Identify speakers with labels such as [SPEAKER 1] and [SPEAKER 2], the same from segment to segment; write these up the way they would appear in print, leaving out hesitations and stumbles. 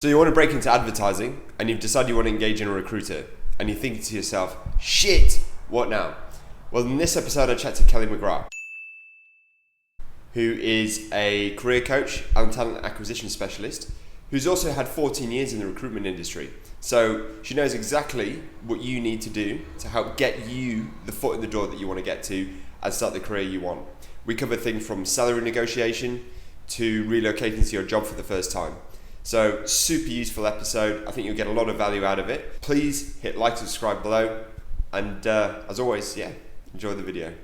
[SPEAKER 1] So you want to break into advertising and you've decided you want to engage in a recruiter and you're thinking to yourself, shit, what now? Well, in this episode I chat to Kelly McGrath, who is a career coach and talent acquisition specialist, who's also had 14 years in the recruitment industry. So she knows exactly what you need to do to help get you the foot in the door that you want to get to and start the career you want. We cover things from salary negotiation to relocating to your job for the first time. So super useful episode. I think you'll get a lot of value out of it. Please hit like, subscribe below. And as always, enjoy the video.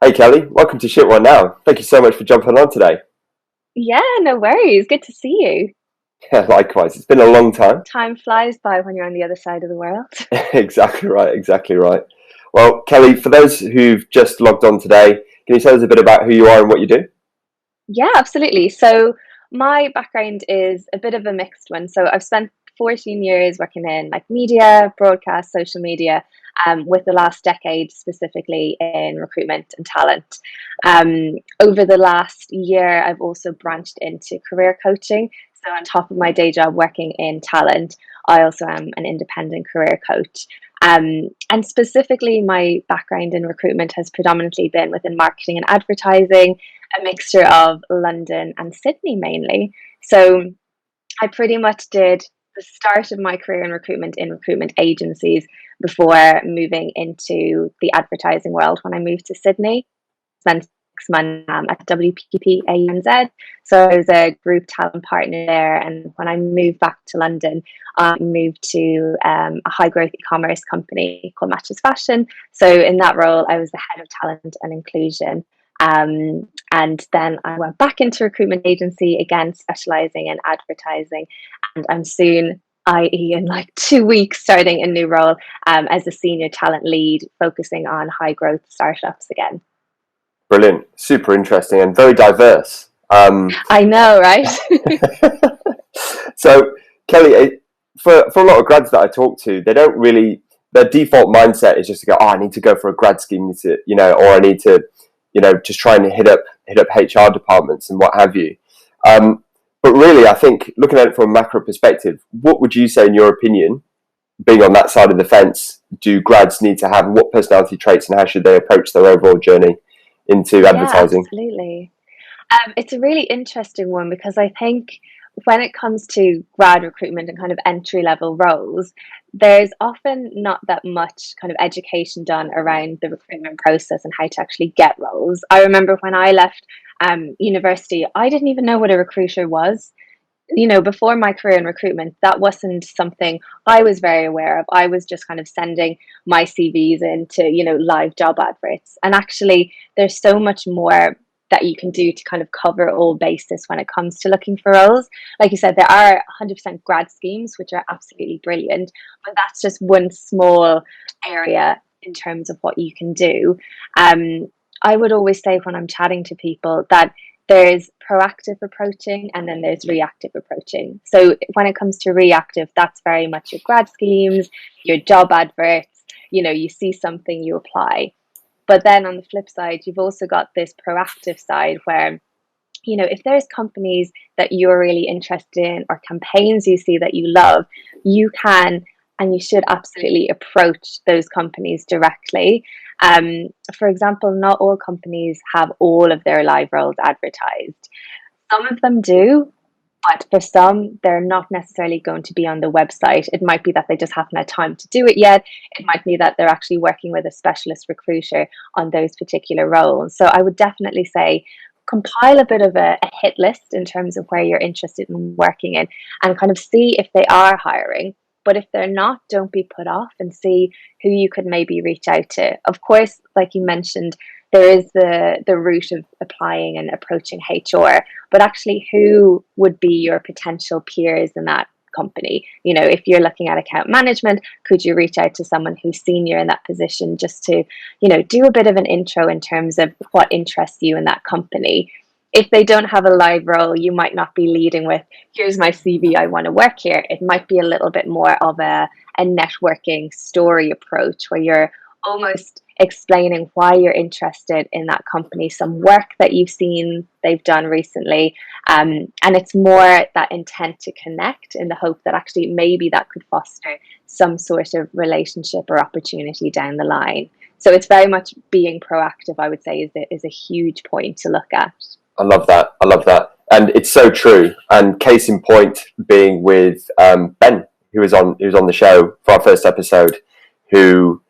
[SPEAKER 1] Hey Kelly, welcome to Shit One Now. Thank you so much for jumping on today.
[SPEAKER 2] Yeah, no worries. Good to see you.
[SPEAKER 1] Yeah, likewise. It's been a long time.
[SPEAKER 2] Time flies by when you're on the other side of the world.
[SPEAKER 1] Exactly right. Well, Kelly, for those who've just logged on today, can you tell us a bit about who you are and what you do?
[SPEAKER 2] Yeah, absolutely. So my background is a bit of a mixed one. So I've spent 14 years working in media, broadcast, social media, with the last decade specifically in recruitment and talent. Over the last year, I've also branched into career coaching. So on top of my day job working in talent, I also am an independent career coach. And specifically, my background in recruitment has predominantly been within marketing and advertising, a mixture of London and Sydney mainly. So I pretty much did the start of my career in recruitment agencies before moving into the advertising world when I moved to Sydney. Spent 6 months at WPP ANZ. So I was a group talent partner there. And when I moved back to London, I moved to a high growth e-commerce company called Matches Fashion. So in that role, I was the head of talent and inclusion. And then I went back into recruitment agency, again, specializing in advertising. And I'm soon, i.e. in 2 weeks, starting a new role as a senior talent lead, focusing on high growth startups again.
[SPEAKER 1] Brilliant, super interesting and very diverse.
[SPEAKER 2] I know, right?
[SPEAKER 1] So, Kelly, for a lot of grads that I talk to, they don't really, their default mindset is just to go, I need to go for a grad scheme, or I need to, just try and hit up HR departments and what have you. But really, I think looking at it from a macro perspective, what would you say, in your opinion, being on that side of the fence, do grads need to have? What personality traits and how should they approach their overall journey into advertising?
[SPEAKER 2] Yeah, absolutely. It's a really interesting one because I think when it comes to grad recruitment and kind of entry level roles, there's often not that much kind of education done around the recruitment process and how to actually get roles. I remember when I left university, I didn't even know what a recruiter was. Before my career in recruitment, that wasn't something I was very aware of. I was just kind of sending my CVs into, live job adverts. And actually, there's so much more that you can do to kind of cover all bases when it comes to looking for roles. Like you said, there are 100% grad schemes, which are absolutely brilliant, but that's just one small area in terms of what you can do. I would always say when I'm chatting to people that there's proactive approaching and then there's reactive approaching. So when it comes to reactive, that's very much your grad schemes, your job adverts, you see something, you apply. But then on the flip side, you've also got this proactive side where, if there's companies that you're really interested in or campaigns you see that you love, you can and you should absolutely approach those companies directly. For example, not all companies have all of their live roles advertised. Some of them do, but for some, they're not necessarily going to be on the website. It might be that they just haven't had time to do it yet. It might be that they're actually working with a specialist recruiter on those particular roles. So I would definitely say compile a bit of a hit list in terms of where you're interested in working in and kind of see if they are hiring. But if they're not, don't be put off and see who you could maybe reach out to. Of course, like you mentioned, there is the route of applying and approaching HR, but actually who would be your potential peers in that company? If you're looking at account management, could you reach out to someone who's senior in that position just to, do a bit of an intro in terms of what interests you in that company? If they don't have a live role, you might not be leading with, here's my CV, I want to work here. It might be a little bit more of a networking story approach where you're almost explaining why you're interested in that company, some work that you've seen they've done recently. And it's more that intent to connect in the hope that actually maybe that could foster some sort of relationship or opportunity down the line. So it's very much being proactive, I would say, is a huge point to look at.
[SPEAKER 3] I love that. And it's so true. And case in point being with Ben, who was on the show for our first episode, who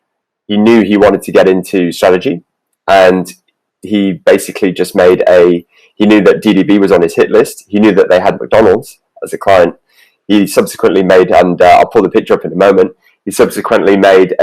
[SPEAKER 3] he knew he wanted to get into strategy, and he basically just he knew that DDB was on his hit list. He knew that they had McDonald's as a client. He subsequently made, and I'll pull the picture up in a moment, he subsequently made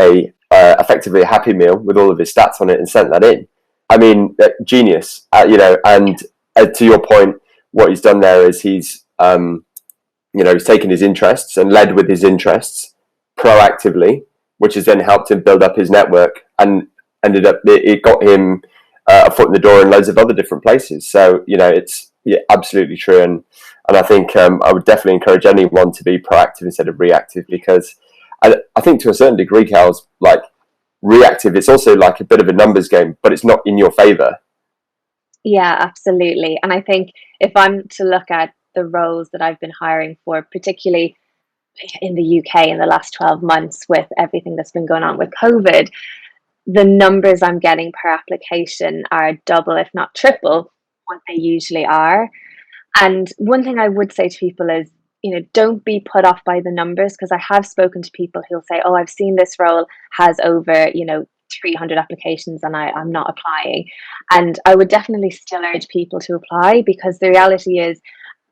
[SPEAKER 3] effectively a Happy Meal with all of his stats on it and sent that in. I mean, genius, and to your point, what he's done there is he's taken his interests and led with his interests proactively, which has then helped him build up his network, and it got him a foot in the door in loads of other different places. So, it's absolutely true. And I think I would definitely encourage anyone to be proactive instead of reactive, because I think to a certain degree, Cal's like reactive. It's also like a bit of a numbers game, but it's not in your favor.
[SPEAKER 2] Yeah, absolutely. And I think if I'm to look at the roles that I've been hiring for, particularly in the UK in the last 12 months with everything that's been going on with COVID, the numbers I'm getting per application are double, if not triple, what they usually are. And one thing I would say to people is, don't be put off by the numbers, because I have spoken to people who'll say, oh, I've seen this role has over, 300 applications and I'm not applying. And I would definitely still urge people to apply, because the reality is,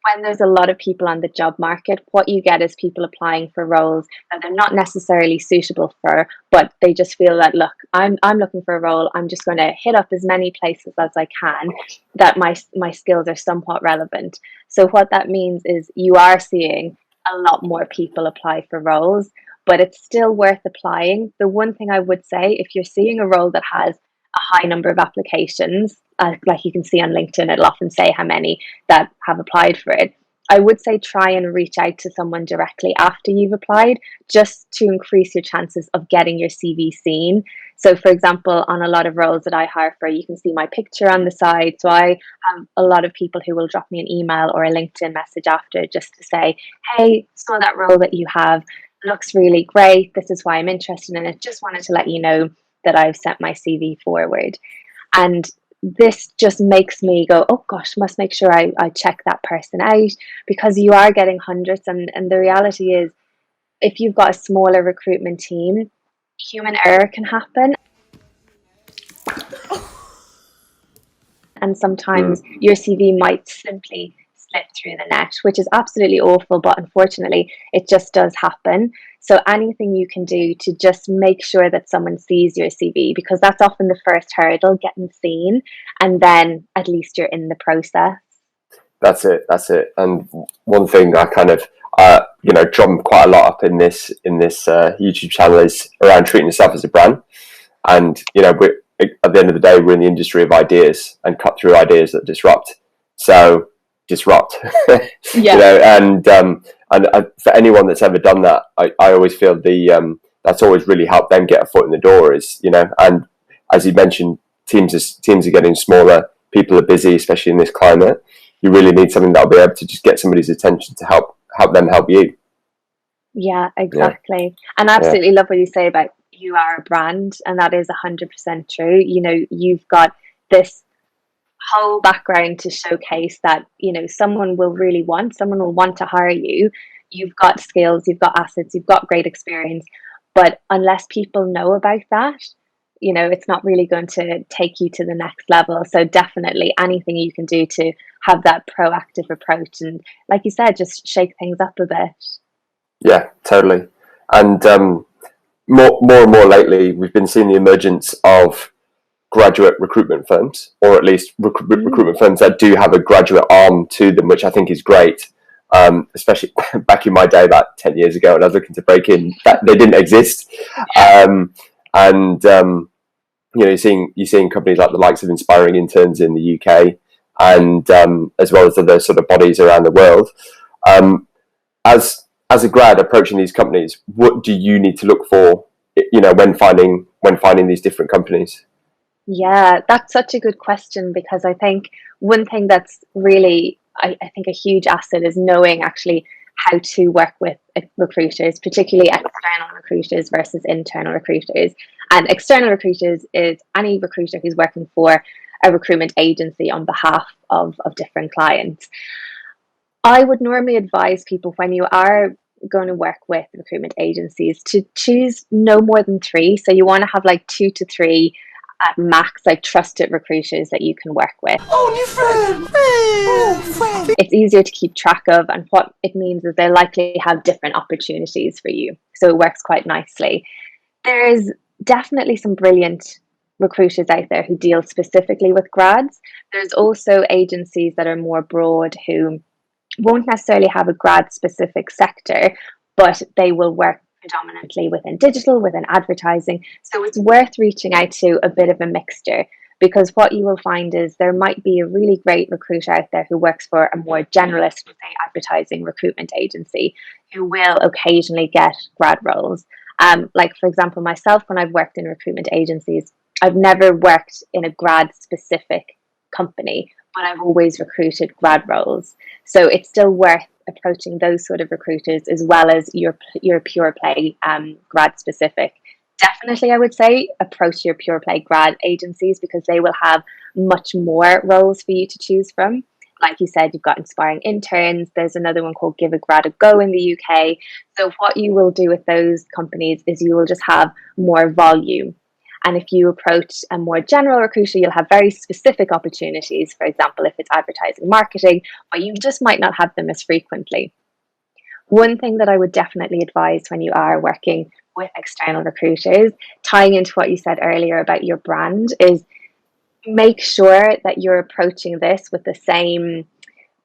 [SPEAKER 2] when there's a lot of people on the job market, what you get is people applying for roles that they're not necessarily suitable for, but they just feel that, look, I'm looking for a role, I'm just going to hit up as many places as I can that my skills are somewhat relevant. So what that means is you are seeing a lot more people apply for roles, but it's still worth applying. The one thing I would say, if you're seeing a role that has a high number of applications, like you can see on LinkedIn, it'll often say how many that have applied for it. I would say try and reach out to someone directly after you've applied, just to increase your chances of getting your CV seen. So for example, on a lot of roles that I hire for, you can see my picture on the side. So I have a lot of people who will drop me an email or a LinkedIn message after, just to say, hey, saw that role that you have, looks really great, this is why I'm interested in it, just wanted to let you know that I've sent my CV forward. And this just makes me go, oh gosh, must make sure I check that person out, because you are getting hundreds. And the reality is, if you've got a smaller recruitment team, human error can happen. And sometimes your CV might simply slip through the net, which is absolutely awful, but unfortunately it just does happen. So anything you can do to just make sure that someone sees your CV, because that's often the first hurdle, getting seen, and then at least you're in the process.
[SPEAKER 3] That's it. And one thing I kind of drum quite a lot up in this YouTube channel is around treating yourself as a brand. And we're, at the end of the day, we're in the industry of ideas and cut through ideas that disrupt. So disrupt.
[SPEAKER 2] Yeah.
[SPEAKER 3] And for anyone that's ever done that, I always feel that's always really helped them get a foot in the door. Is and as you mentioned, teams are getting smaller. People are busy, especially in this climate. You really need something that'll be able to just get somebody's attention to help them help you.
[SPEAKER 2] Yeah, exactly. Yeah. And I absolutely love what you say about you are a brand, and that is 100% true. You've got this whole background to showcase that someone will want to hire you. You've got skills, you've got assets, you've got great experience, but unless people know about that, it's not really going to take you to the next level. So definitely anything you can do to have that proactive approach, and like you said, just shake things up a bit.
[SPEAKER 3] Yeah, totally. And more and more lately, we've been seeing the emergence of graduate recruitment firms, or at least recruitment firms that do have a graduate arm to them, which I think is great. Especially back in my day, about 10 years ago, and I was looking to break in, that they didn't exist. You're seeing companies like the likes of Inspiring Interns in the UK, and as well as other sort of bodies around the world. As a grad approaching these companies, what do you need to look for, when finding when finding these different companies?
[SPEAKER 2] Yeah, that's such a good question, because I think one thing that's really, I think, a huge asset is knowing actually how to work with recruiters, particularly external recruiters versus internal recruiters. And external recruiters is any recruiter who's working for a recruitment agency on behalf of different clients. I would normally advise people, when you are going to work with recruitment agencies, to choose no more than three. So you want to have like 2 to 3 at max, like trusted recruiters that you can work with.
[SPEAKER 4] Only friend.
[SPEAKER 2] It's easier to keep track of, and what it means is they likely have different opportunities for you. So it works quite nicely. There's definitely some brilliant recruiters out there who deal specifically with grads. There's also agencies that are more broad who won't necessarily have a grad specific sector, but they will work predominantly within digital, within advertising. So it's worth reaching out to a bit of a mixture, because what you will find is there might be a really great recruiter out there who works for a more generalist, say, advertising recruitment agency, who will occasionally get grad roles. Like, for example, myself, when I've worked in recruitment agencies, I've never worked in a grad specific company, but I've always recruited grad roles. So it's still worth approaching those sort of recruiters, as well as your pure play grad specific. Definitely, I would say approach your pure play grad agencies, because they will have much more roles for you to choose from. Like you said, you've got Inspiring Interns. There's another one called Give a Grad a Go in the UK. So what you will do with those companies is you will just have more volume. And if you approach a more general recruiter, you'll have very specific opportunities. For example, if it's advertising marketing, but you just might not have them as frequently. One thing that I would definitely advise when you are working with external recruiters, tying into what you said earlier about your brand, is make sure that you're approaching this with the same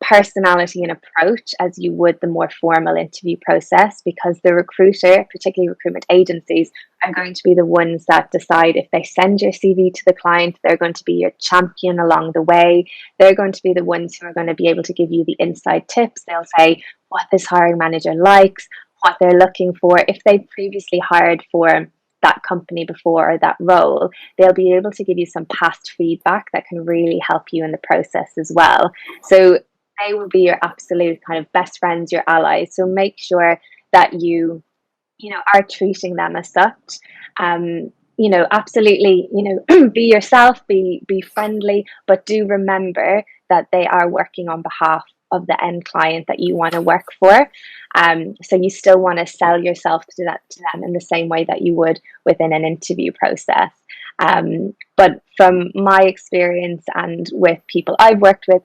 [SPEAKER 2] personality and approach as you would the more formal interview process, because the recruiter, particularly recruitment agencies, are going to be the ones that decide if they send your CV to the client. They're going to be your champion along the way. They're going to be the ones who are going to be able to give you the inside tips. They'll say what this hiring manager likes, what they're looking for. If they've previously hired for that company before, or that role, they'll be able to give you some past feedback that can really help you in the process as well. So they will be your absolute kind of best friends, your allies. So make sure that you are treating them as such. Absolutely, be yourself, be friendly, but do remember that they are working on behalf of the end client that you want to work for. So you still want to sell yourself to them in the same way that you would within an interview process. But from my experience and with people I've worked with,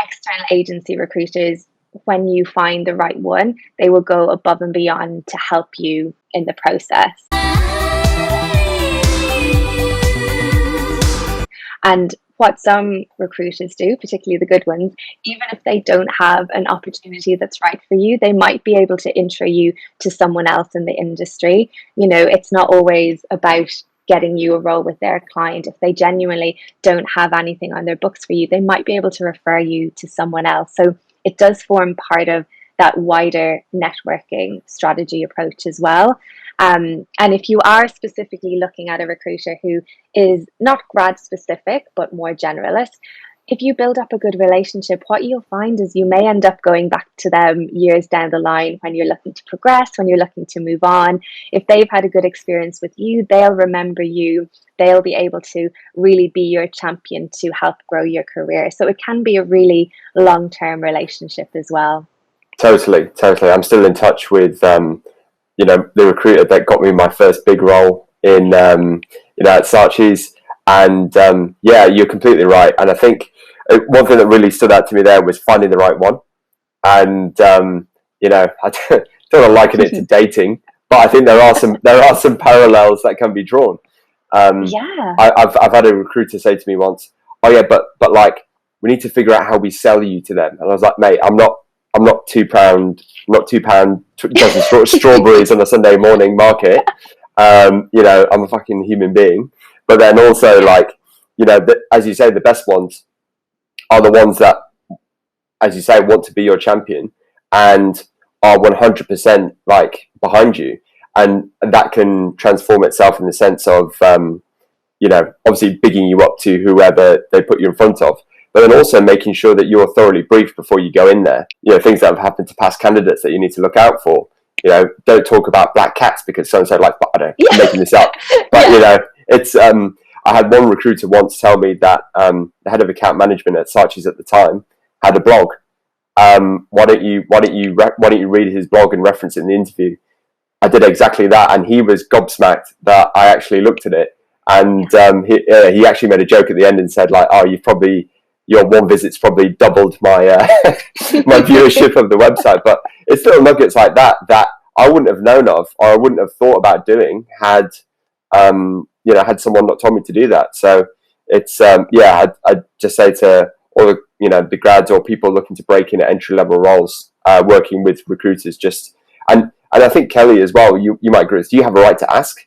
[SPEAKER 2] external agency recruiters, when you find the right one, they will go above and beyond to help you in the process. And what some recruiters do, particularly the good ones, even if they don't have an opportunity that's right for you, they might be able to intro you to someone else in the industry. It's not always about getting you a role with their client. If they genuinely don't have anything on their books for you, they might be able to refer you to someone else. So it does form part of that wider networking strategy approach as well. And if you are specifically looking at a recruiter who is not grad specific, but more generalist, if you build up a good relationship, what you'll find is you may end up going back to them years down the line when you're looking to progress, when you're looking to move on. If they've had a good experience with you, they'll remember you. They'll be able to really be your champion to help grow your career. So it can be a really long-term relationship as well.
[SPEAKER 3] Totally. I'm still in touch with, the recruiter that got me my first big role in, at Saatchi's. And you're completely right. And I think one thing that really stood out to me there was finding the right one. And I don't liken it to dating, but I think there are some parallels that can be drawn. I've had a recruiter say to me once, "Oh yeah, but like we need to figure out how we sell you to them." And I was like, "Mate, I'm not £2 dozen strawberries on a Sunday morning market. I'm a fucking human being." But then also, as you say, the best ones are the ones that, as you say, want to be your champion and are 100% behind you. and that can transform itself in the sense of obviously bigging you up to whoever they put you in front of, but then also making sure that you're thoroughly briefed before you go in there. Things that have happened to past candidates that you need to look out for. Don't talk about black cats because so-and-so, like, I don't know, I'm making this up. But, it's, I had one recruiter once tell me that the head of account management at Saatchi's at the time had a blog. Why don't you read his blog and reference it in the interview? I did exactly that, and he was gobsmacked that I actually looked at it. And he actually made a joke at the end and said, like, "Oh, your one visit's probably doubled my my viewership of the website." But it's little nuggets like that I wouldn't have known of, or I wouldn't have thought about doing had had someone not told me to do that. So it's I'd just say to all the grads or people looking to break in at entry level roles, working with recruiters, and I think, Kelly, as well, you might agree. Do you have a right to ask?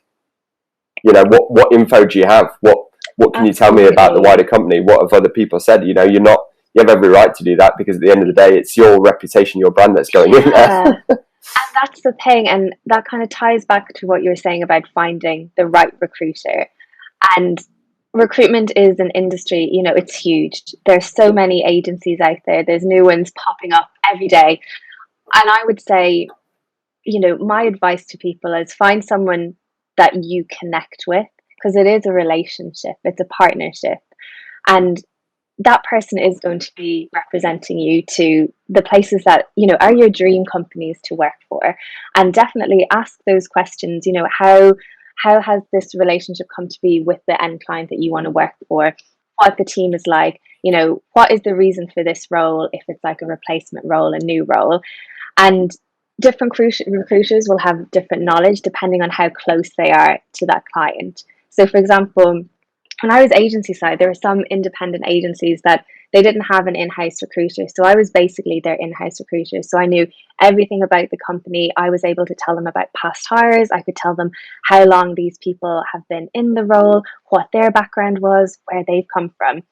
[SPEAKER 3] What info do you have? What can you tell me about the wider company? What have other people said? You have every right to do that, because at the end of the day, it's your reputation, your brand that's going in there.
[SPEAKER 2] And that's the thing, and that kind of ties back to what you were saying about finding the right recruiter. And recruitment is an industry, it's huge. There's so many agencies out there. There's new ones popping up every day. And I would say, my advice to people is find someone that you connect with, because it is a relationship, it's a partnership, and that person is going to be representing you to the places that are your dream companies to work for. And definitely ask those questions. How has this relationship come to be with the end client that you want to work for? What the team is like? What is the reason for this role, if it's like a replacement role, a new role? And different recruiters will have different knowledge depending on how close they are to that client. So, for example, when I was agency side, there were some independent agencies that they didn't have an in-house recruiter. So I was basically their in-house recruiter. So I knew everything about the company. I was able to tell them about past hires. I could tell them how long these people have been in the role, what their background was, where they've come from.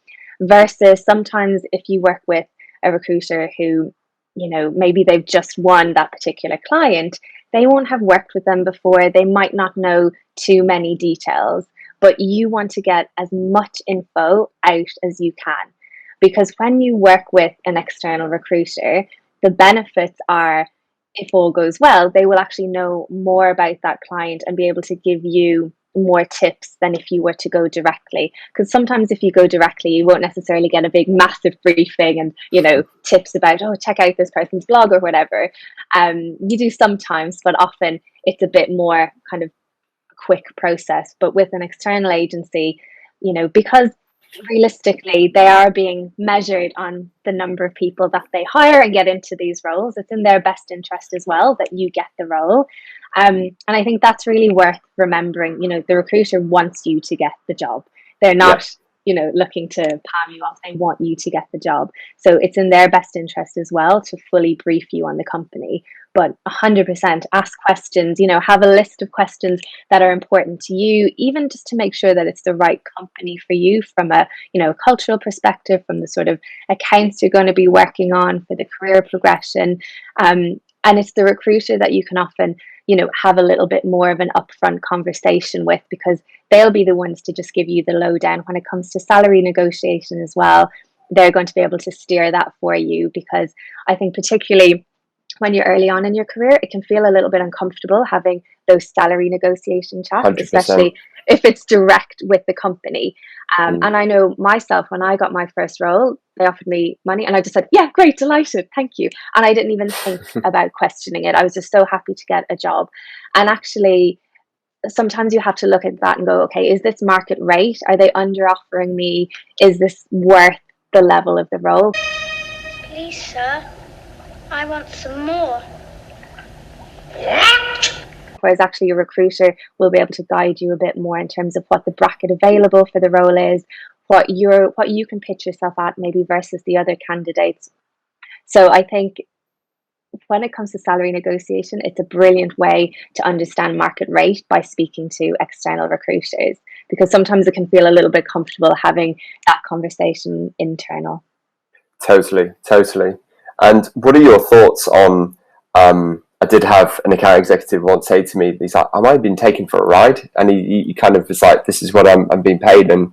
[SPEAKER 2] Versus sometimes if you work with a recruiter who, maybe they've just won that particular client, they won't have worked with them before. They might not know too many details. But you want to get as much info out as you can, because when you work with an external recruiter, the benefits are, if all goes well, they will actually know more about that client and be able to give you more tips than if you were to go directly. Because sometimes if you go directly, you won't necessarily get a big massive briefing and tips about, check out this person's blog or whatever. You do sometimes, but often it's a bit more kind of quick process. But with an external agency, because realistically they are being measured on the number of people that they hire and get into these roles, it's in their best interest as well that you get the role. And I think that's really worth remembering. The recruiter wants you to get the job. They're not looking to palm you off. They want you to get the job. So it's in their best interest as well to fully brief you on the company. But 100% ask questions, have a list of questions that are important to you, even just to make sure that it's the right company for you from a, cultural perspective, from the sort of accounts you're going to be working on, for the career progression. And it's the recruiter that you can often, have a little bit more of an upfront conversation with, because they'll be the ones to just give you the lowdown when it comes to salary negotiation as well. They're going to be able to steer that for you, because I think particularly when you're early on in your career, it can feel a little bit uncomfortable having those salary negotiation chats,
[SPEAKER 3] 100%.
[SPEAKER 2] Especially if it's direct with the company. And I know myself, when I got my first role, they offered me money and I just said, yeah, great, delighted, thank you. And I didn't even think about questioning it. I was just so happy to get a job. And actually, sometimes you have to look at that and go, okay, is this market rate? Are they under offering me? Is this worth the level of the role?
[SPEAKER 4] Please, sir, I want some more.
[SPEAKER 2] Whereas actually a recruiter will be able to guide you a bit more in terms of what the bracket available for the role is, what you can pitch yourself at maybe versus the other candidates. So I think when it comes to salary negotiation, it's a brilliant way to understand market rate by speaking to external recruiters, because sometimes it can feel a little bit comfortable having that conversation internal.
[SPEAKER 3] Totally. And what are your thoughts on I did have an account executive once say to me, he's like, "Am I being taken for a ride?" And he kind of was like, "This is what I'm being paid," and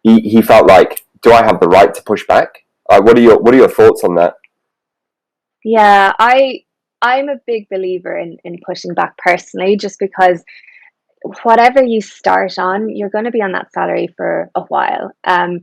[SPEAKER 3] he felt like, "Do I have the right to push back?" What are your thoughts on that?
[SPEAKER 2] Yeah, I'm a big believer in pushing back personally, just because whatever you start on, you're going to be on that salary for a while.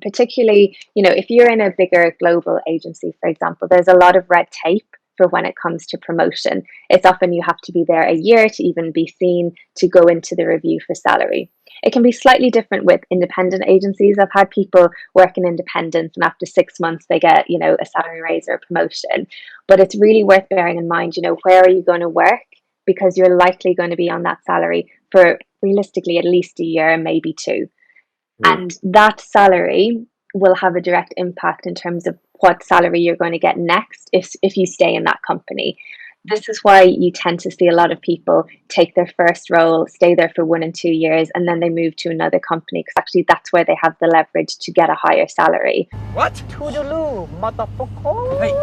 [SPEAKER 2] Particularly, if you're in a bigger global agency, for example, there's a lot of red tape for when it comes to promotion. It's often you have to be there a year to even be seen to go into the review for salary. It can be slightly different with independent agencies. I've had people work in independence and after 6 months they get, a salary raise or a promotion. But it's really worth bearing in mind, where are you going to work? Because you're likely going to be on that salary for realistically at least a year, maybe two. And that salary will have a direct impact in terms of what salary you're going to get next if you stay in that company. This is why you tend to see a lot of people take their first role, stay there for 1 and 2 years, and then they move to another company, because actually that's where they have the leverage to get a higher salary.
[SPEAKER 5] What? Toodaloo, motherfucker. Hey,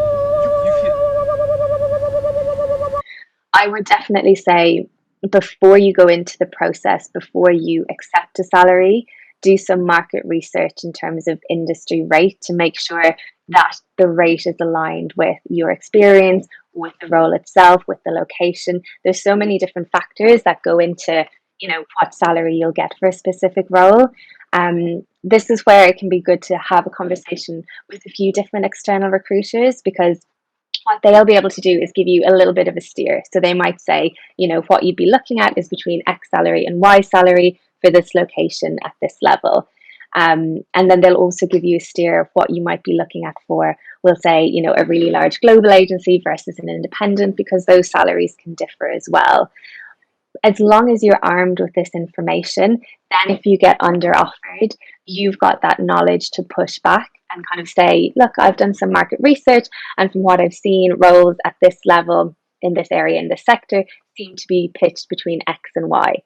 [SPEAKER 2] I would definitely say, before you go into the process, before you accept a salary, do some market research in terms of industry rate to make sure that the rate is aligned with your experience, with the role itself, with the location. There's so many different factors that go into, what salary you'll get for a specific role. This is where it can be good to have a conversation with a few different external recruiters, because what they'll be able to do is give you a little bit of a steer. So they might say, what you'd be looking at is between X salary and Y salary for this location at this level. And then they'll also give you a steer of what you might be looking at for, we'll say, a really large global agency versus an independent, because those salaries can differ as well. As long as you're armed with this information, then if you get under offered, you've got that knowledge to push back and kind of say, look, I've done some market research, and from what I've seen, roles at this level in this area, in this sector, seem to be pitched between X and Y.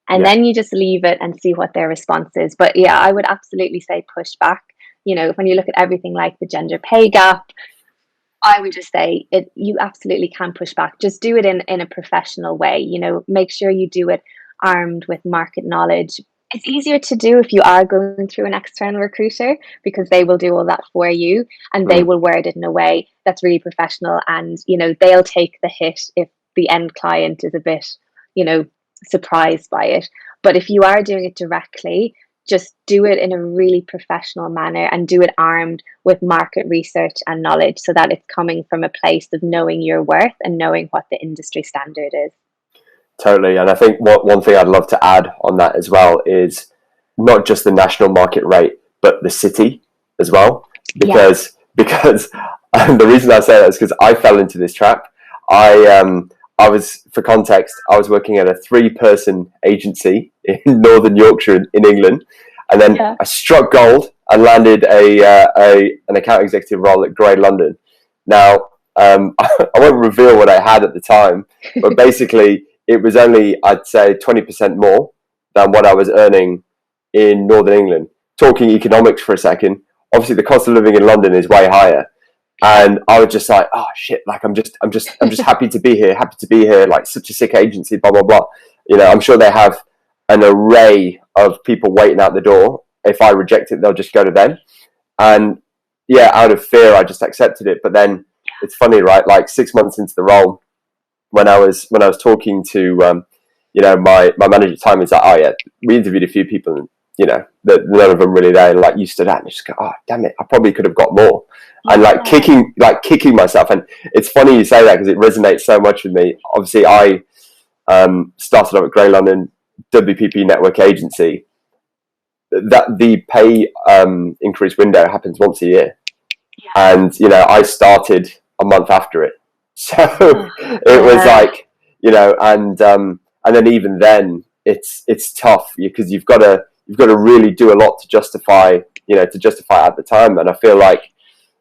[SPEAKER 2] And then you just leave it and see what their response is. But yeah, I would absolutely say push back. When you look at everything like the gender pay gap, I would just say you absolutely can push back. Just do it in a professional way. Make sure you do it armed with market knowledge. It's easier to do if you are going through an external recruiter, because they will do all that for you, and they will word it in a way that's really professional, and they'll take the hit if the end client is a bit surprised by it. But if you are doing it directly, just do it in a really professional manner and do it armed with market research and knowledge, so that it's coming from a place of knowing your worth and knowing what the industry standard is.
[SPEAKER 3] Totally. And I think one thing I'd love to add on that as well is not just the national market rate, but the city as well. Because the reason I say that is because I fell into this trap. I was, for context, I was working at a 3-person agency in Northern Yorkshire in England, and then I struck gold and landed an account executive role at Grey London. Now, I won't reveal what I had at the time, but basically it was only, I'd say, 20% more than what I was earning in Northern England. Talking economics for a second, obviously the cost of living in London is way higher. And I was just like, oh shit, like I'm just happy to be here, like such a sick agency, blah, blah, blah. I'm sure they have an array of people waiting out the door. If I reject it, they'll just go to them. And yeah, out of fear, I just accepted it. But then it's funny, right? Like 6 months into the role, when I was talking to, my manager at the time, he's like, oh yeah, we interviewed a few people, and none of them really there. And like, you stood out and just go, oh damn it, I probably could have got more. And kicking myself. And it's funny you say that, because it resonates so much with me. Obviously, I started off at Grey London, WPP network agency. That the pay increase window happens once a year, and I started a month after it. So it was like, and then even then it's tough, because you've got to really do a lot to justify at the time. And I feel like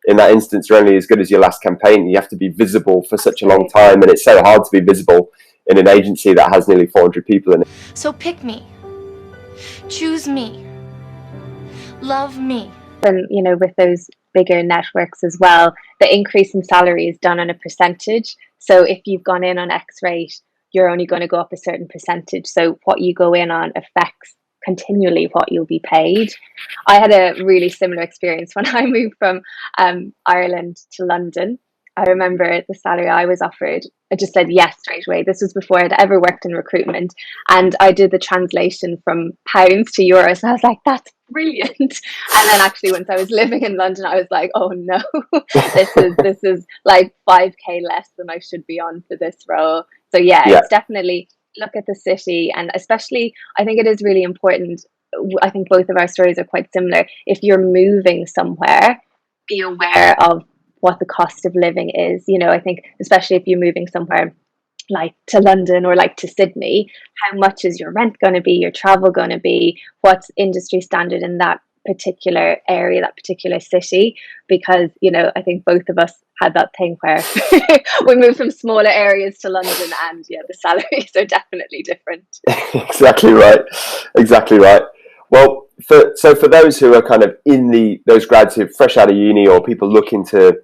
[SPEAKER 3] in that instance, you're only as good as your last campaign. You have to be visible for such a long time, and it's so hard to be visible in an agency that has nearly 400 people in it.
[SPEAKER 6] So pick me, choose me, love me.
[SPEAKER 2] often, with those bigger networks as well, the increase in salary is done on a percentage. So if you've gone in on X rate, you're only going to go up a certain percentage. So what you go in on affects continually what you'll be paid. I had a really similar experience when I moved from Ireland to London. I remember the salary I was offered. I just said yes straight away. This was before I'd ever worked in recruitment. And I did the translation from pounds to euros. And I was like, that's brilliant. And then actually, once I was living in London, I was like, oh no, this is like 5K less than I should be on for this role. So yeah, it's definitely look at the city. And especially, I think it is really important. I think both of our stories are quite similar. If you're moving somewhere, be aware of what the cost of living is. I think especially if you're moving somewhere like to London or like to Sydney, how much is your rent going to be, your travel going to be, what's industry standard in that particular area, that particular city? Because I think both of us had that thing where we moved from smaller areas to London, and the salaries are definitely different.
[SPEAKER 3] Exactly right. Well, for those who are kind of in those grads who are fresh out of uni, or people looking to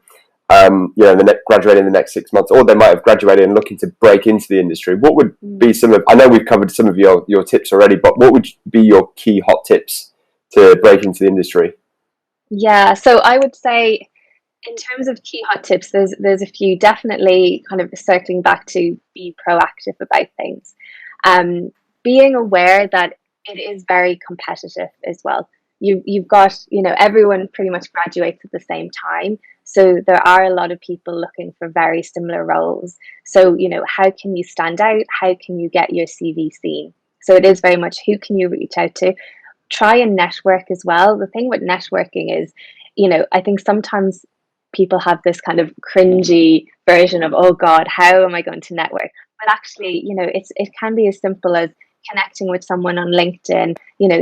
[SPEAKER 3] graduate in the next 6 months, or they might have graduated and looking to break into the industry, what would be I know we've covered some of your tips already, but what would be your key hot tips to break into the industry?
[SPEAKER 2] Yeah, so I would say in terms of key hot tips, there's a few. Definitely kind of circling back to be proactive about things. Being aware that it is very competitive as well. You've got, everyone pretty much graduates at the same time. So there are a lot of people looking for very similar roles. So, how can you stand out? How can you get your CV seen? So it is very much who can you reach out to? Try and network as well. The thing with networking is, I think sometimes people have this kind of cringy version of, oh God, how am I going to network? But actually, it can be as simple as connecting with someone on LinkedIn,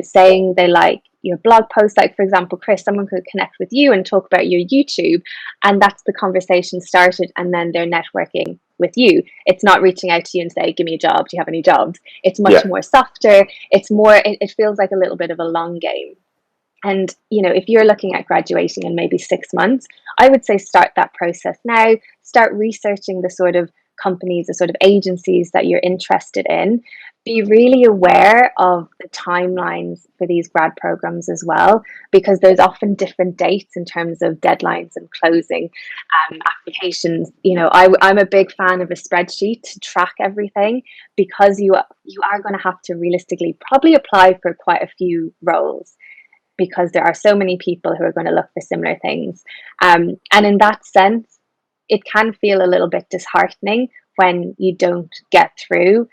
[SPEAKER 2] saying they like your blog post. Like, for example, Chris, someone could connect with you and talk about your YouTube, and that's the conversation started, and then they're networking with you. It's not reaching out to you and say, give me a job, do you have any jobs? It's much more softer. It's more, it feels like a little bit of a long game. And, if you're looking at graduating in maybe 6 months, I would say start that process now. Start researching the sort of companies, the sort of agencies that you're interested in. Be really aware of the timelines for these grad programs as well, because there's often different dates in terms of deadlines and closing applications. I'm a big fan of a spreadsheet to track everything, because you are going to have to realistically probably apply for quite a few roles, because there are so many people who are going to look for similar things. And in that sense, it can feel a little bit disheartening when you don't get through,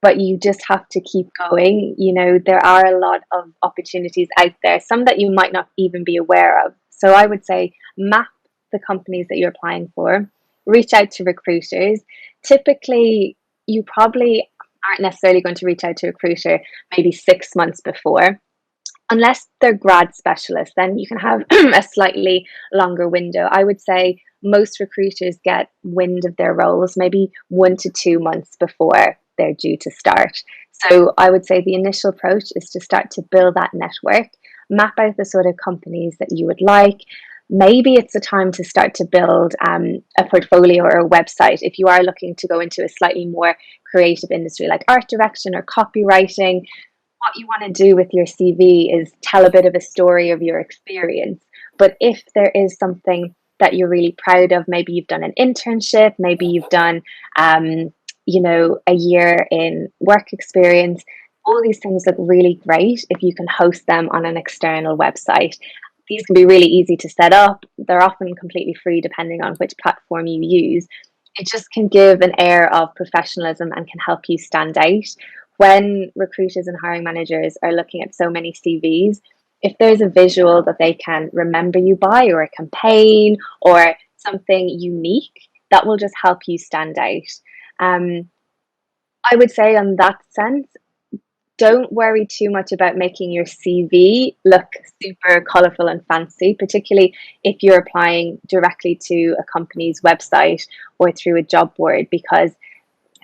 [SPEAKER 2] but you just have to keep going. There are a lot of opportunities out there, some that you might not even be aware of. So I would say map the companies that you're applying for, reach out to recruiters. Typically, you probably aren't necessarily going to reach out to a recruiter maybe 6 months before. Unless they're grad specialists, then you can have a slightly longer window. I would say most recruiters get wind of their roles maybe 1 to 2 months before they're due to start. So I would say the initial approach is to start to build that network, map out the sort of companies that you would like. Maybe it's a time to start to build a portfolio or a website if you are looking to go into a slightly more creative industry like art direction or copywriting. What you want to do with your CV is tell a bit of a story of your experience. But if there is something that you're really proud of, maybe you've done an internship, maybe you've done, a year in work experience, all these things look really great if you can host them on an external website. These can be really easy to set up. They're often completely free depending on which platform you use. It just can give an air of professionalism and can help you stand out. When recruiters and hiring managers are looking at so many CVs, if there's a visual that they can remember you by, or a campaign or something unique, that will just help you stand out. I would say on that sense, don't worry too much about making your CV look super colourful and fancy, particularly if you're applying directly to a company's website or through a job board, because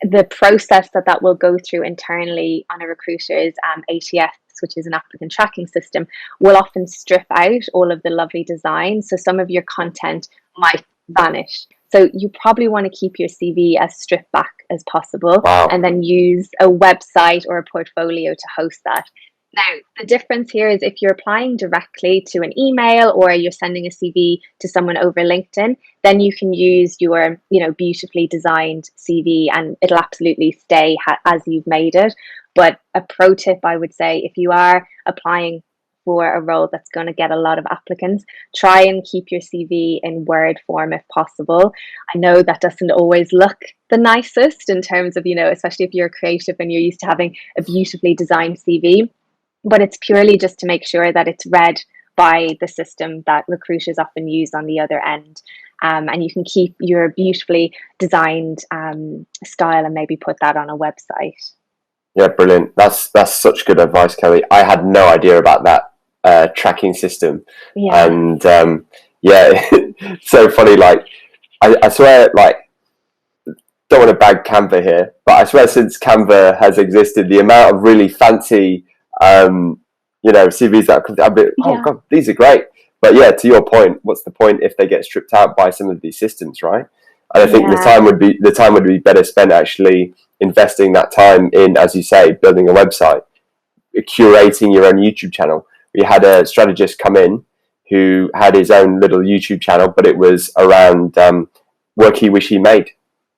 [SPEAKER 2] the process that will go through internally on a recruiter's ATS which is an applicant tracking system, will often strip out all of the lovely design. So some of your content might vanish. So you probably want to keep your CV as stripped back as possible, and then use a website or a portfolio to host that. Now, the difference here is if you're applying directly to an email or you're sending a CV to someone over LinkedIn, then you can use your, beautifully designed CV and it'll absolutely stay as you've made it. But a pro tip, I would say, if you are applying for a role that's going to get a lot of applicants, try and keep your CV in Word form if possible. I know that doesn't always look the nicest in terms of, especially if you're creative and you're used to having a beautifully designed CV. But it's purely just to make sure that it's read by the system that recruiters often use on the other end. And you can keep your beautifully designed style and maybe put that on a website.
[SPEAKER 3] Yeah, brilliant. That's such good advice, Kelly. I had no idea about that tracking system.
[SPEAKER 2] Yeah.
[SPEAKER 3] And it's so funny. Like, I swear, like, don't want to bag Canva here, but I swear since Canva has existed, the amount of really fancy CVs that could, oh god, these are great. But yeah, to your point, what's the point if they get stripped out by some of these systems, right? And I think the time would be better spent actually investing that time in, as you say, building a website, curating your own YouTube channel. We had a strategist come in who had his own little YouTube channel, but it was around work he wish he made.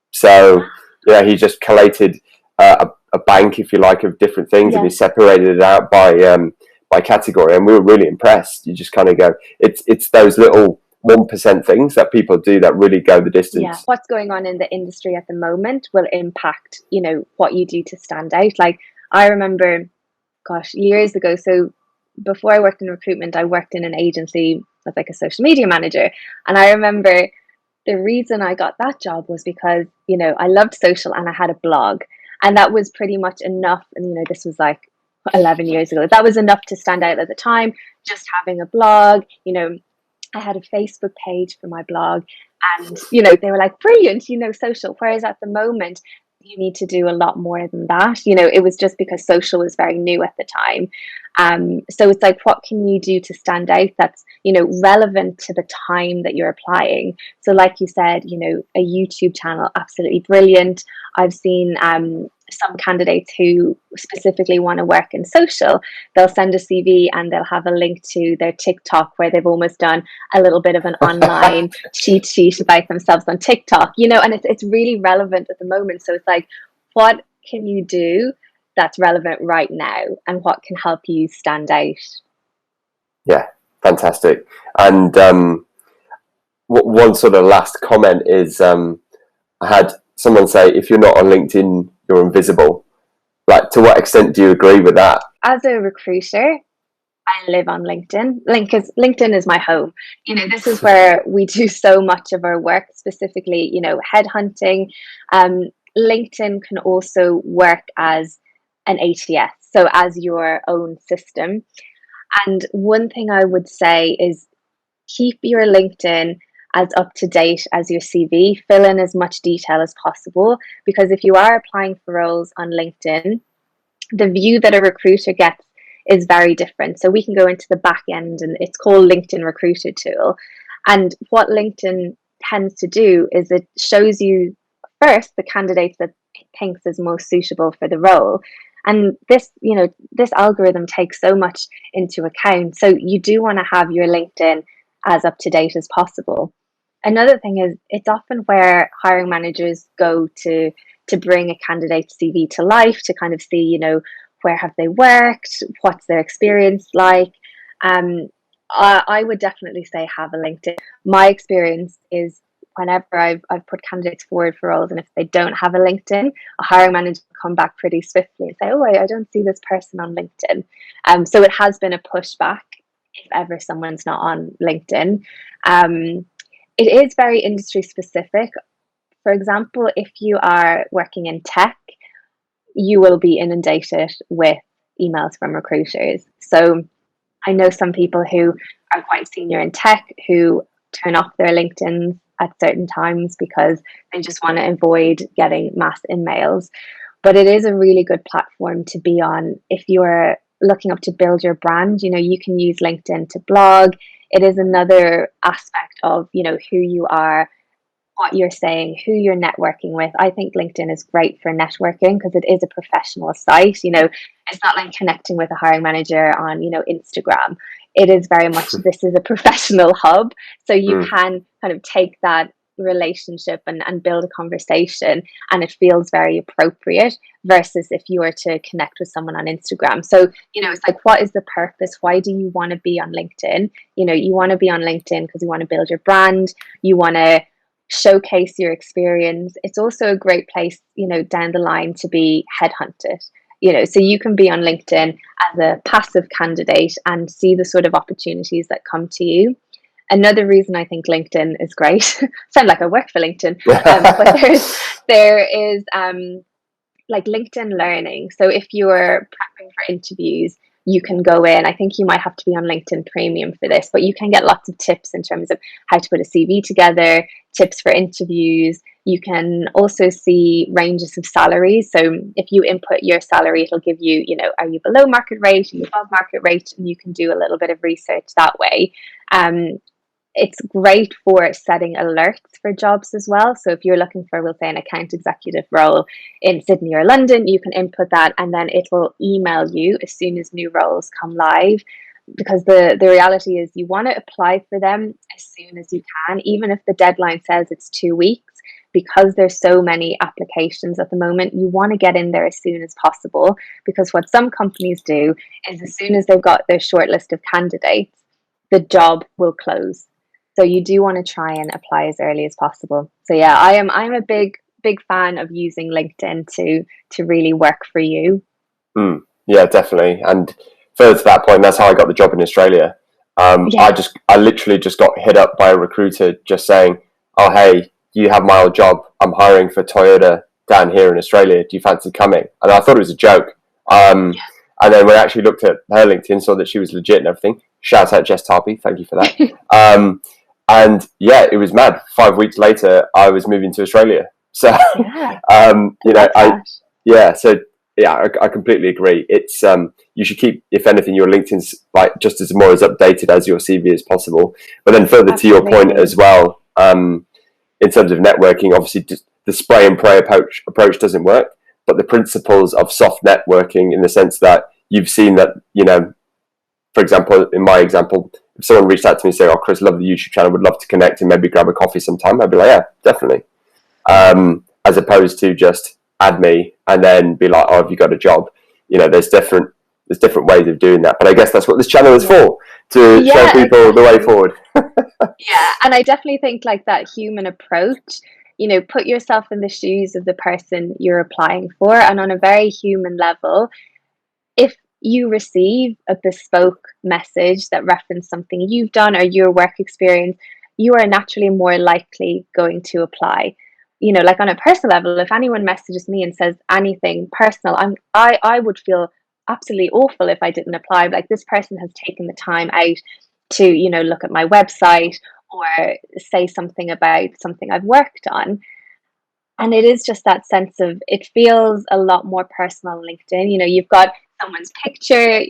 [SPEAKER 3] So he just collated a bank, if you like, of different things, and he separated it out by category, and we were really impressed. You just kind of go, it's those little 1% things that people do that really go the distance.
[SPEAKER 2] Yeah, what's going on in the industry at the moment will impact, what you do to stand out. Like, I remember, years ago, so before I worked in recruitment, I worked in an agency as like a social media manager, and I remember the reason I got that job was because, I loved social and I had a blog, and that was pretty much enough. And, this was like 11 years ago. That was enough to stand out at the time, just having a blog. I had a Facebook page for my blog, and, they were like, brilliant, social. Whereas at the moment, you need to do a lot more than that. It was just because social was very new at the time. So it's like, what can you do to stand out that's, relevant to the time that you're applying? So like you said, a YouTube channel, absolutely brilliant. I've seen some candidates who specifically want to work in social. They'll send a CV and they'll have a link to their TikTok where they've almost done a little bit of an online cheat sheet about themselves on TikTok, and it's really relevant at the moment. So it's like, what can you do that's relevant right now, and what can help you stand out?
[SPEAKER 3] Yeah, fantastic. And one sort of last comment is, I had someone say, if you're not on LinkedIn, you're invisible. Like, to what extent do you agree with that?
[SPEAKER 2] As a recruiter, I live on LinkedIn. LinkedIn is my home. This is where we do so much of our work, specifically, headhunting. LinkedIn can also work as an ATS, so as your own system. And one thing I would say is keep your LinkedIn as up to date as your CV. Fill in as much detail as possible, because if you are applying for roles on LinkedIn, the view that a recruiter gets is very different. So we can go into the back end, and it's called LinkedIn Recruiter Tool. And what LinkedIn tends to do is it shows you first the candidates that it thinks is most suitable for the role. And this algorithm takes so much into account. So you do want to have your LinkedIn as up to date as possible. Another thing is, it's often where hiring managers go to bring a candidate's CV to life, to kind of see, where have they worked, what's their experience like. I would definitely say have a LinkedIn. My experience is, whenever I've put candidates forward for roles, and if they don't have a LinkedIn, a hiring manager will come back pretty swiftly and say, oh, I don't see this person on LinkedIn. So it has been a pushback if ever someone's not on LinkedIn. It is very industry specific. For example, if you are working in tech, you will be inundated with emails from recruiters. So I know some people who are quite senior in tech who turn off their LinkedIn at certain times because they just want to avoid getting mass emails. But it is a really good platform to be on if you're looking up to build your brand, you can use LinkedIn to blog. It is another aspect of, who you are, what you're saying, who you're networking with. I think LinkedIn is great for networking because it is a professional site. It's not like connecting with a hiring manager on, Instagram. It is very much, this is a professional hub. So you can kind of take that relationship and build a conversation, and it feels very appropriate versus if you were to connect with someone on Instagram. So, it's like, what is the purpose? Why do you want to be on LinkedIn? You want to be on LinkedIn because you want to build your brand. You want to showcase your experience. It's also a great place, down the line to be headhunted. So you can be on LinkedIn as a passive candidate and see the sort of opportunities that come to you. Another reason I think LinkedIn is great, sound like I work for LinkedIn, but there is like LinkedIn Learning. So if you're prepping for interviews, you can go in. I think you might have to be on LinkedIn Premium for this, but you can get lots of tips in terms of how to put a CV together, tips for interviews. You can also see ranges of salaries. So if you input your salary, it'll give you, are you below market rate, are you above market rate? And you can do a little bit of research that way. It's great for setting alerts for jobs as well. So if you're looking for, we'll say, an account executive role in Sydney or London, you can input that and then it will email you as soon as new roles come live. Because the reality is you want to apply for them as soon as you can, even if the deadline says it's 2 weeks, because there's so many applications at the moment. You want to get in there as soon as possible, because what some companies do is as soon as they've got their short list of candidates, the job will close. So you do want to try and apply as early as possible. So yeah, I'm a big fan of using LinkedIn to really work for you.
[SPEAKER 3] Yeah, definitely. And further to that point, that's how I got the job in Australia. I literally just got hit up by a recruiter just saying, "Oh, hey, you have my old job. I'm hiring for Toyota down here in Australia. Do you fancy coming?" And I thought it was a joke. And then when I actually looked at her LinkedIn, saw that she was legit and everything. Shout out Jess Tarpey, thank you for that. And yeah, it was mad. 5 weeks later, I was moving to Australia. So, I completely agree. It's you should keep, if anything, your LinkedIn's like just as more as updated as your CV as possible. But then further to your point as well, in terms of networking, obviously the spray and pray approach doesn't work. But the principles of soft networking, in the sense that you've seen that, for example, in my example, if someone reached out to me and said, "Oh, Chris, love the YouTube channel, would love to connect and maybe grab a coffee sometime," I'd be like, "Yeah, definitely." As opposed to just add me and then be like, "Oh, have you got a job?" There's different ways of doing that. But I guess that's what this channel is for, to show people the way forward.
[SPEAKER 2] Yeah, and I definitely think like that human approach, put yourself in the shoes of the person you're applying for, and on a very human level, if you receive a bespoke message that references something you've done or your work experience, you are naturally more likely going to apply. Like on a personal level, if anyone messages me and says anything personal, I would feel absolutely awful if I didn't apply. Like, this person has taken the time out to, look at my website or say something about something I've worked on. And it is just that sense of, it feels a lot more personal on LinkedIn. You've got someone's picture.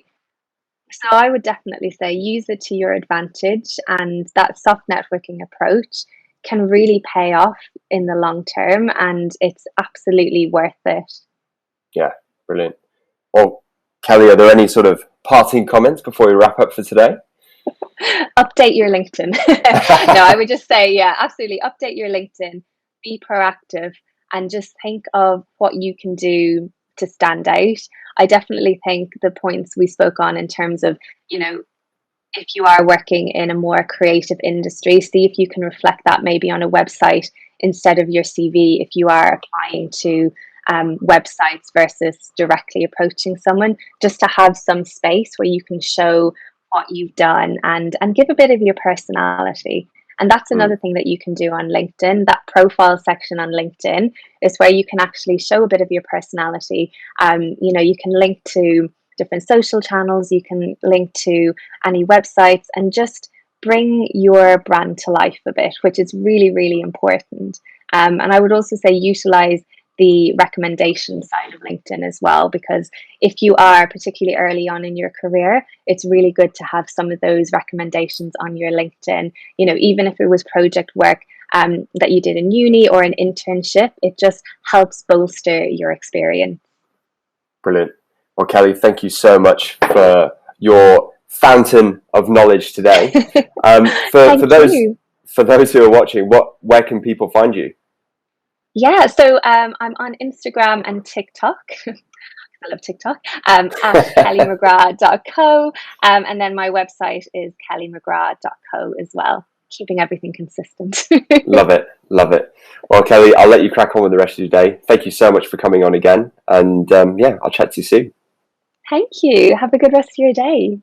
[SPEAKER 2] So I would definitely say use it to your advantage, and that soft networking approach can really pay off in the long term, and it's absolutely worth it.
[SPEAKER 3] Yeah, brilliant. Well, Kelly, are there any sort of parting comments before we wrap up for today?
[SPEAKER 2] Update your LinkedIn. No, I would just say, yeah, absolutely. Update your LinkedIn, be proactive, and just think of what you can do to stand out. I definitely think the points we spoke on in terms of, if you are working in a more creative industry, see if you can reflect that maybe on a website instead of your CV, if you are applying to websites versus directly approaching someone, just to have some space where you can show what you've done and give a bit of your personality. And that's another thing that you can do on LinkedIn. That profile section on LinkedIn is where you can actually show a bit of your personality. You can link to different social channels, you can link to any websites, and just bring your brand to life a bit, which is really, really important. And I would also say utilize the recommendation side of LinkedIn as well, because if you are particularly early on in your career, it's really good to have some of those recommendations on your LinkedIn. You know, even if it was project work that you did in uni or an internship, it just helps bolster your experience.
[SPEAKER 3] Brilliant. Well, Kelly, thank you so much for your fountain of knowledge today. For those who are watching, where can people find you?
[SPEAKER 2] Yeah, so I'm on Instagram and TikTok. I love TikTok. At kellymcgrath.co. And then my website is kellymcgrath.co as well. Keeping everything consistent.
[SPEAKER 3] Love it. Well, Kelly, I'll let you crack on with the rest of your day. Thank you so much for coming on again. And I'll chat to you soon.
[SPEAKER 2] Thank you. Have a good rest of your day.